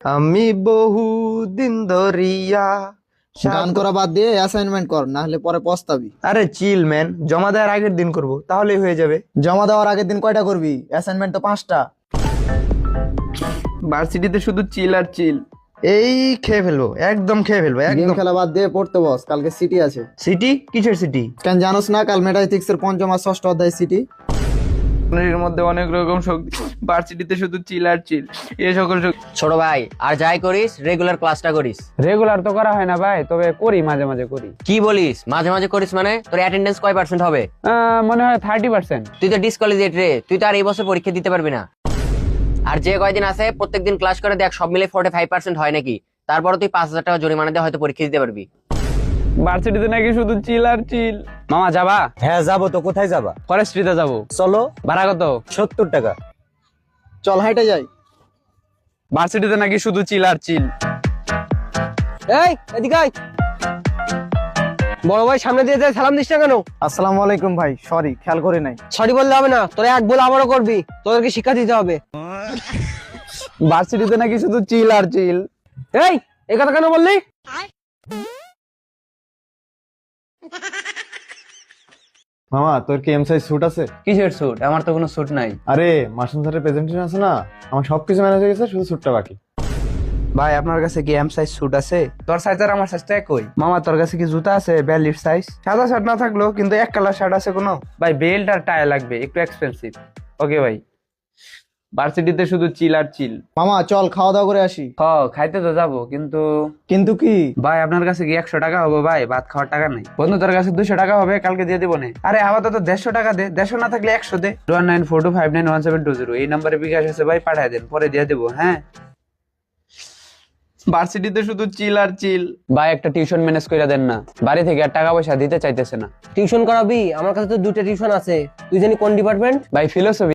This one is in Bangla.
আমি বহু দিন ধরিয়া গান করা বাদ দিয়ে অ্যাসাইনমেন্ট কর, না হলে পরে পস্তাবি। আরে চিল ম্যান, জমা দেওয়ার আগের দিন করব, তাহলেই হয়ে যাবে। জমা দেওয়ার আগের দিন কয়টা করবি? অ্যাসাইনমেন্ট তো 5টা। ভার্সিটিতে শুধু চিল আর চিল। এই খেয়ে ফেলবো, একদম খেয়ে ফেলবো গেম একদম। খেলা বাদ দিয়ে পড়তে বস, কালকে সিটি আছে। সিটি? কিসের সিটি? কেন জানোস না? কাল মেটাফিজিক্স এর 5ম আর 6ষ্ঠ অধ্যায় সিটি। এর মধ্যে অনেক রকম শক্তি, ভার্সিটিতে শুধু চিল আর চিল। এই সকল শক্তি ছোট ভাই, আর যাই করিস রেগুলার ক্লাসটা করিস। রেগুলার তো করা হয় না ভাই, তবে করি, মাঝে মাঝে করি। কি বলিস মাঝে মাঝে করিস? মানে তোর অ্যাটেন্ডেন্স কয় পার্সেন্ট হবে? মনে হয় 30%। তুই তো ডিসকলিজেট রে, তুই তো আর এই বছর পরীক্ষা দিতে পারবি না। আর যে কয়দিন আছে প্রত্যেকদিন ক্লাস করে দেখ, সব মিলে 45% হয় নাকি। তারপরে তুই 5,000 টাকা জরিমানা দিয়ে হয়তো পরীক্ষা দিতে পারবি। ভার্সিটিতে নাকি শুধু চিল আর চিল। মামা যাবা? হ্যাঁ যাবো তো। কোথায় যাবা? ফরেস্ট্রিতে যাবো। চলো। ভাড়া কত? 70 টাকা। চল হাইটে যাই। ভার্সিটিতে নাকি শুধু চিল আর চিল। এই এদিকে আয়। বড় ভাই সামনে দিয়ে যায়, সালাম দিস না কেন? আসসালামু আলাইকুম ভাই, সরি খেয়াল করি নাই। সরি বললে হবে না, তোরা এক বল আবারও করবি, তোদেরকে শিক্ষা দিতে হবে। ভার্সিটিতে নাকি শুধু চিল আর চিল। এই কথা কেন বললি? মামা তোর কি এম সাইজ স্যুট আছে? কিসের স্যুট? আমার তো কোনো স্যুট নাই। আরে মাসুম স্যারের প্রেজেন্টেশন আছে না, আমার সবকিছু ম্যানেজ হয়ে গেছে, শুধু স্যুটটা বাকি। ভাই, আপনার কাছে কি এম সাইজ স্যুট আছে? তোর সাইজ আর আমার সাইজটা একই। মামা, তোর কাছে কি জুতা আছে 42 সাইজ? সাদা শার্ট না থাকলো কিন্তু এক কালার শার্ট আছে কোনো? ভাই বেল্ট আর টাই লাগবে, একটু এক্সপেন্সিভ। ওকে ভাই। ভার্সিটিতে শুধু চিল আর চিল। মামা চল খাওয়া দাওয়া করে আসি। খাইতে তো যাবো, কিন্তু কিন্তু কি? ভাই আপনার কাছে কি 100 টাকা হবে? ভাই ভাত খাওয়ার টাকা নেই। বন্ধু তোর কাছে 200 টাকা হবে, কালকে দিয়ে দিব না। আরে আপাতত 150 টাকা দে, 150 না থাকলে 100 দে। 1942591720 এই নাম্বারে বিকাশ আছে ভাই, পাঠায় দেন, পরে দিয়ে দেবো। হ্যাঁ। ভার্সিটিতে শুধু চিল আর চিল। ভাই একটা টিউশন ম্যানেজ করে দেন না, বাড়ি থেকে আর টাকা পয়সা দিতে চাইতেছে না। টিউশন করাবি? আমার কাছে তো 2টা টিউশন আছে। তুই জানি কোন ডিপার্টমেন্ট? ভাই ফিলোসফি।